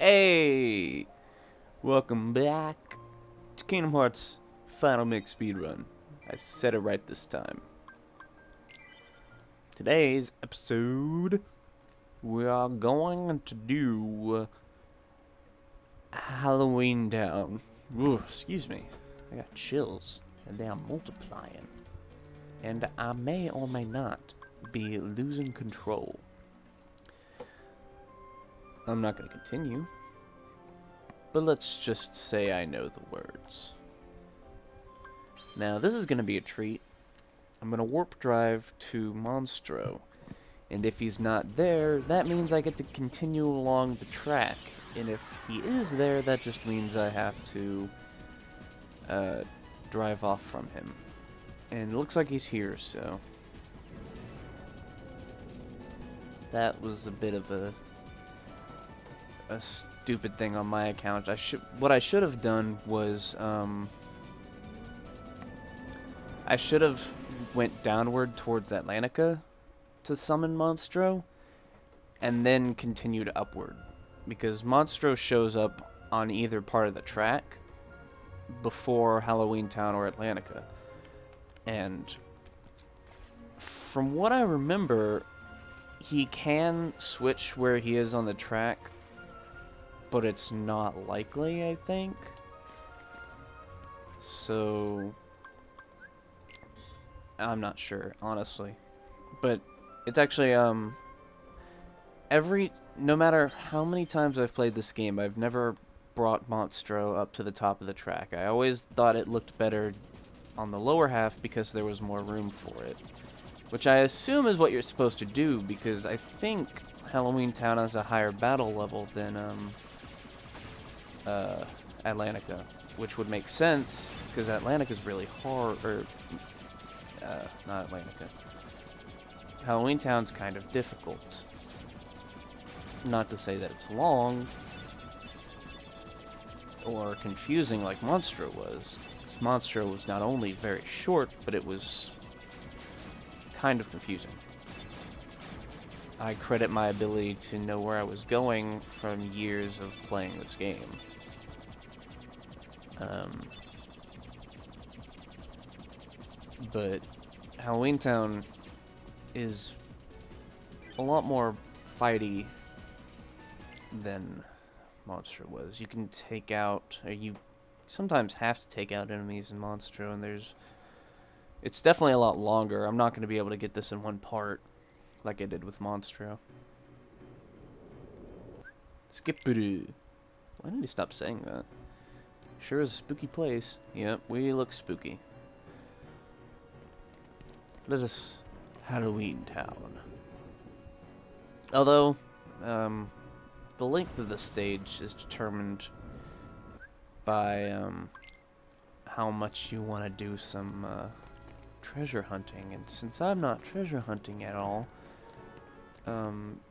Hey! Welcome back to Kingdom Hearts Final Mix Speedrun. I said it right this time. Today's episode, we are going to do Halloween Town. Ooh, excuse me. I got chills, and they are multiplying. And I may or may not be losing control. I'm not going to continue. But let's just say I know the words. Now, this is going to be a treat. I'm going to warp drive to Monstro. And if he's not there, that means I get to continue along the track. And if he is there, that just means I have to drive off from him. And it looks like he's here, so... That was a bit of a stupid thing on my account. What I should have done was I should have went downward towards Atlantica to summon Monstro and then continued upward, because Monstro shows up on either part of the track before Halloween Town or Atlantica. And from what I remember, he can switch where he is on the track, but it's not likely, I think. So I'm not sure, honestly. But it's actually no matter how many times I've played this game, I've never brought Monstro up to the top of the track. I always thought it looked better on the lower half because there was more room for it, which I assume is what you're supposed to do, because I think Halloween Town has a higher battle level than Atlantica, which would make sense because Atlantica is really hard, or not Atlantica. Halloween Town's kind of difficult. Not to say that it's long or confusing like Monstro was. Monstro was not only very short, but it was kind of confusing. I credit my ability to know where I was going from years of playing this game. But Halloween Town is a lot more fighty than Monstro was. You can take out, or you sometimes have to take out enemies in Monstro, and it's definitely a lot longer. I'm not going to be able to get this in one part like I did with Monstro. Skipperoo. Why did he stop saying that? Sure is a spooky place. Yep, we look spooky. Let us Halloween Town. Although, the length of the stage is determined by how much you want to do some treasure hunting, and since I'm not treasure hunting at all,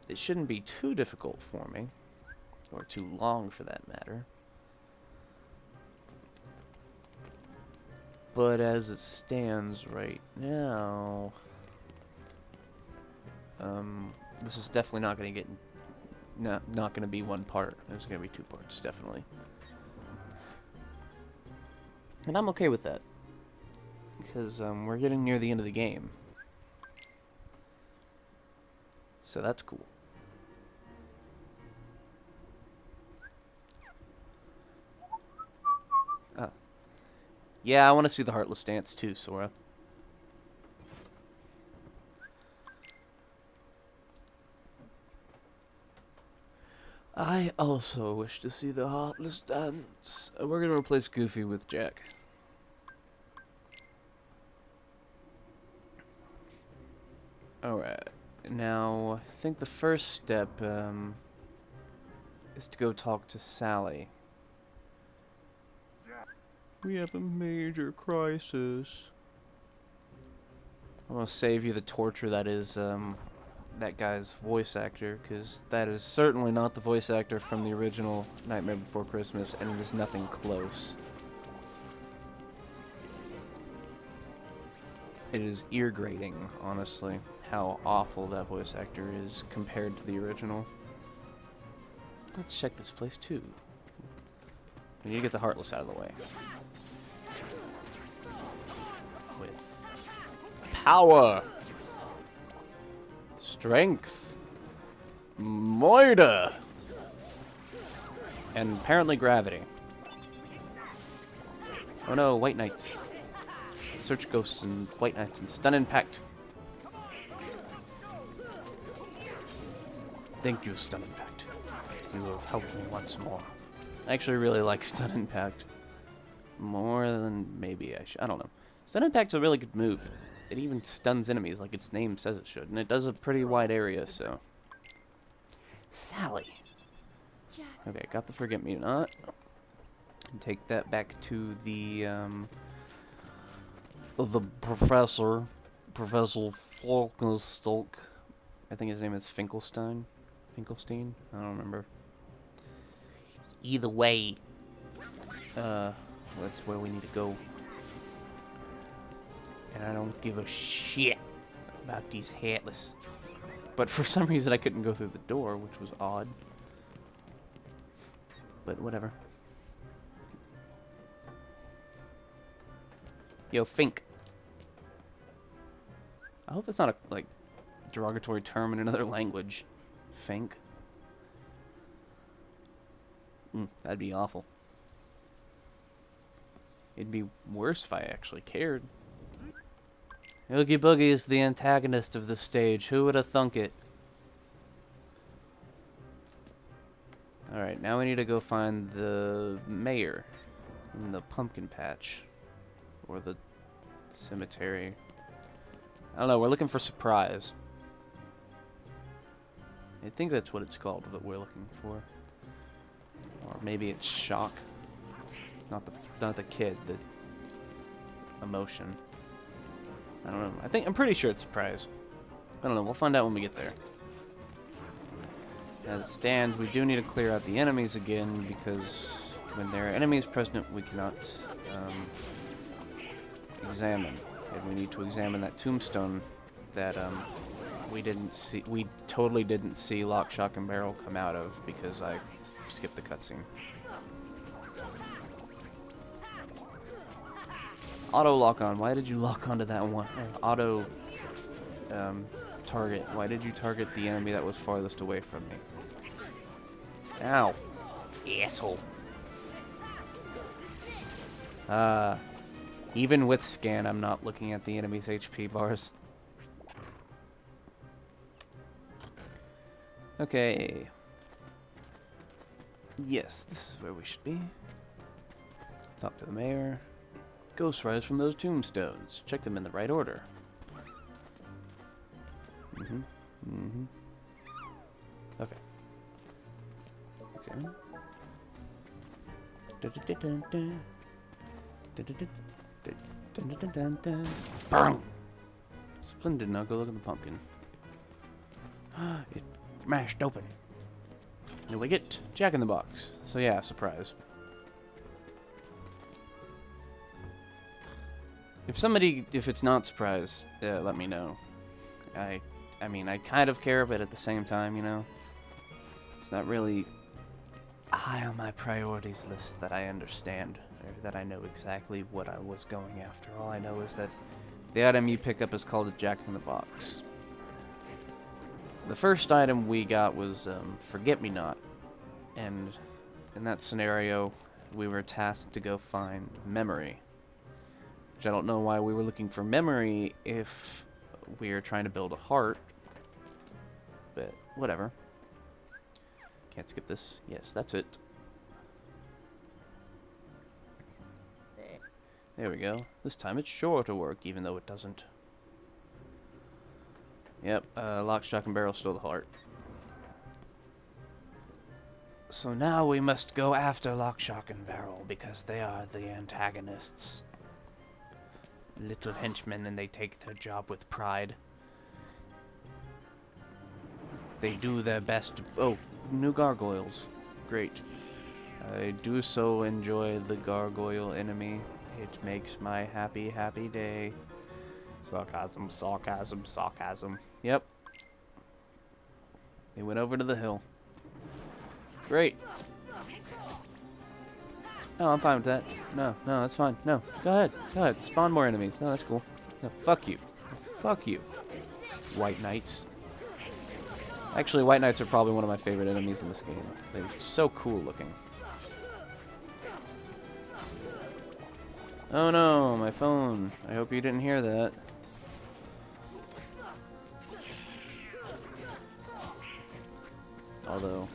it shouldn't be too difficult for me, or too long for that matter. But as it stands right now, this is definitely not going to get, not going to be one part. There's going to be two parts, definitely. And I'm okay with that, because we're getting near the end of the game. So that's cool. Yeah, I want to see the Heartless dance too, Sora. I also wish to see the Heartless dance. We're going to replace Goofy with Jack. Alright. Now, I think the first step is to go talk to Sally. We have a major crisis. I'm gonna save you the torture that is that guy's voice actor, because that is certainly not the voice actor from the original Nightmare Before Christmas, and it is nothing close. It is ear-grating, honestly, how awful that voice actor is compared to the original. Let's check this place too. We need to get the Heartless out of the way. With power, strength, Moida, and apparently gravity. Oh no, White Knights. Search Ghosts and White Knights and Stun Impact. Thank you, Stun Impact. You have helped me once more. I actually really like Stun Impact. More than maybe I should. I don't know. Stun Impact's a really good move. It even stuns enemies like its name says it should. And it does a pretty wide area, so. Sally. Okay, got the Forget-Me-Not. Take that back to the Professor Falkenstolk. I think his name is Finkelstein. Finkelstein? I don't remember. Either way, that's where we need to go. And I don't give a shit about these Heartless. But for some reason I couldn't go through the door, which was odd. But whatever. Yo, Fink. I hope that's not a, like, derogatory term in another language. Fink. That'd be awful. It'd be worse if I actually cared. Oogie Boogie is the antagonist of this stage. Who would have thunk it? Alright, now we need to go find the mayor in the pumpkin patch. Or the cemetery. I don't know, we're looking for Surprise. I think that's what it's called that we're looking for. Or maybe it's Shock. Not the kid, the emotion. I don't know. I'm pretty sure it's Surprise. I don't know, we'll find out when we get there. As it stands, we do need to clear out the enemies again, because when there are enemies present, we cannot examine. And we need to examine that tombstone that we totally didn't see Lock, Shock, and Barrel come out of, because I skipped the cutscene. Auto lock on. Why did you lock onto that one? Auto target. Why did you target the enemy that was farthest away from me? Ow. Asshole. Even with scan, I'm not looking at the enemy's HP bars. Okay. Yes, this is where we should be. Talk to the mayor. Ghosts rise from those tombstones. Check them in the right order. Okay. Examine. Burn! Splendid. Now go look at the pumpkin. It mashed open. And we get Jack in the Box. So yeah, surprise. If it's not surprise, let me know. I mean, I kind of care, but at the same time, you know, it's not really high on my priorities list that I understand, or that I know exactly what I was going after. All I know is that the item you pick up is called a Jack in the Box. The first item we got was Forget-Me-Not, and in that scenario, we were tasked to go find Memory. Which I don't know why we were looking for Memory if we are trying to build a heart. But whatever. Can't skip this. Yes, that's it. There we go. This time it's sure to work, even though it doesn't. Yep, Lock, Shock, and Barrel stole the heart. So now we must go after Lock, Shock, and Barrel, because they are the antagonists. Little henchmen, and they take their job with pride. They do their best to... Oh, new gargoyles. Great. I do so enjoy the gargoyle enemy. It makes my happy, happy day. Sarcasm, sarcasm, sarcasm. Yep. They went over to the hill. Great. No, I'm fine with that. No, that's fine. No, go ahead. Go ahead. Spawn more enemies. No, that's cool. No, fuck you. Fuck you. White Knights. Actually, White Knights are probably one of my favorite enemies in this game. They're so cool looking. Oh no, my phone. I hope you didn't hear that. Although...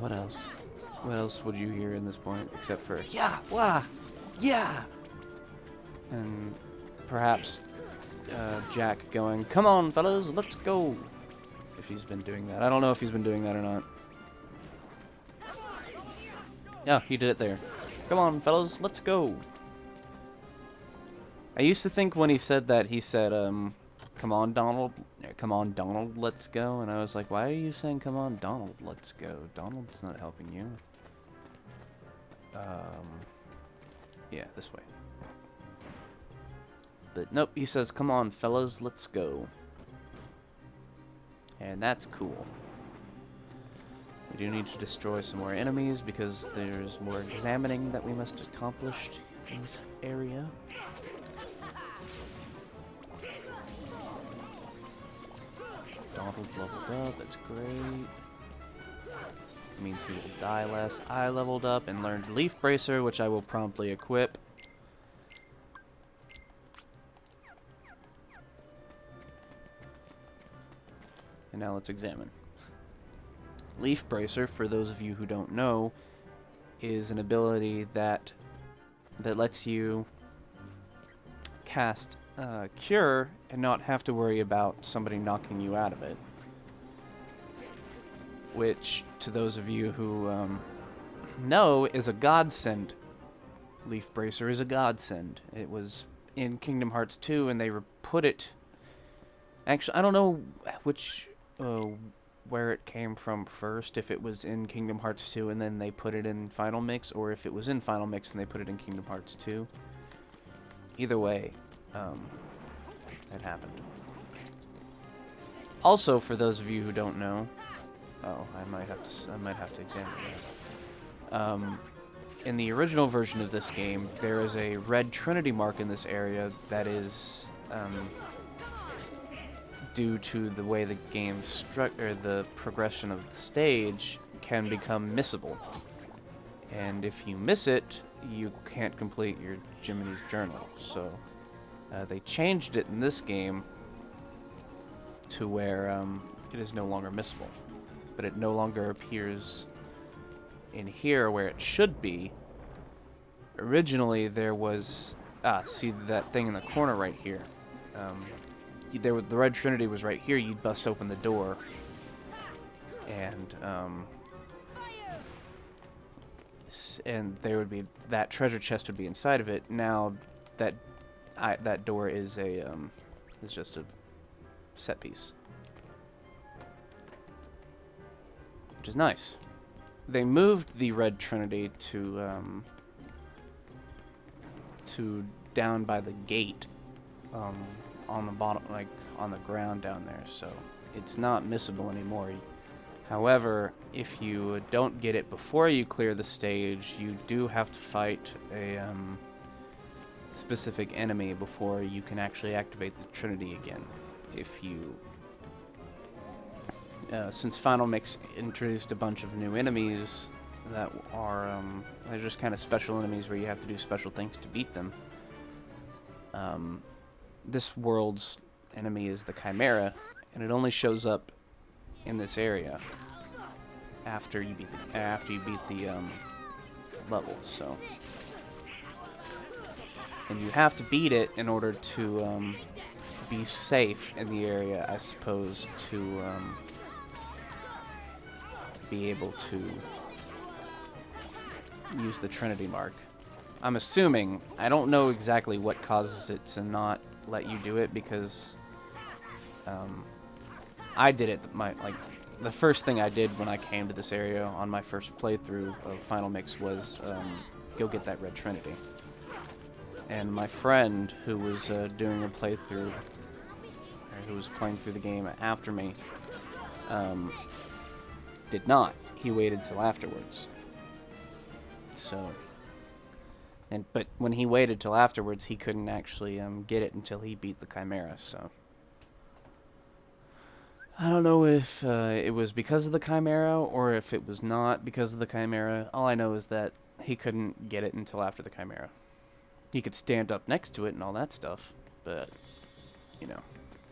what else? What else would you hear in this point, except for, yeah, wah, yeah! And perhaps Jack going, come on, fellas, let's go! If he's been doing that. I don't know if he's been doing that or not. Yeah, he did it there. Come on, fellas, let's go! I used to think when he said that, he said, come on, Donald, let's go. And I was like, why are you saying, come on, Donald, let's go? Donald's not helping you. Yeah, this way. But nope, he says, come on, fellas, let's go. And that's cool. We do need to destroy some more enemies because there's more examining that we must accomplish in this area. Donald leveled up, that's great. Means he will die less. I leveled up and learned Leaf Bracer, which I will promptly equip. And now let's examine. Leaf Bracer, for those of you who don't know, is an ability that lets you cast Cure and not have to worry about somebody knocking you out of it. Which, to those of you who know, is a godsend. Leaf Bracer is a godsend. It was in Kingdom Hearts 2, and they put it... Actually, I don't know which... where it came from first, if it was in Kingdom Hearts 2 and then they put it in Final Mix, or if it was in Final Mix and they put it in Kingdom Hearts 2. Either way, that happened. Also, for those of you who don't know... Oh, I might have to examine that. In the original version of this game, there is a red Trinity mark in this area that is due to the way the game or the progression of the stage can become missable. And if you miss it, you can't complete your Jiminy's Journal. So they changed it in this game to where it is no longer missable. But it no longer appears in here where it should be. Originally, there was... see that thing in the corner right here. The red Trinity was right here. You'd bust open the door. And there would be... That treasure chest would be inside of it. Now, that door is a... is just a set piece. Which is nice. They moved the red Trinity to down by the gate, on the bottom, like on the ground down there, so it's not missable anymore. However, if you don't get it before you clear the stage, you do have to fight a specific enemy before you can actually activate the Trinity again. If you since Final Mix introduced a bunch of new enemies that are they're just kind of special enemies where you have to do special things to beat them. This world's enemy is the Chimera, and it only shows up in this area after you beat the level. So, and you have to beat it in order to be safe in the area, I suppose, to be able to use the Trinity mark. I'm assuming. I don't know exactly what causes it to not let you do it, because I did it. The first thing I did when I came to this area on my first playthrough of Final Mix was go get that red Trinity. And my friend, who was doing a playthrough, or who was playing through the game after me, did not. He waited till afterwards. So, but when he waited till afterwards, he couldn't actually get it until he beat the Chimera. So, I don't know if it was because of the Chimera or if it was not because of the Chimera. All I know is that he couldn't get it until after the Chimera. He could stand up next to it and all that stuff, but, you know.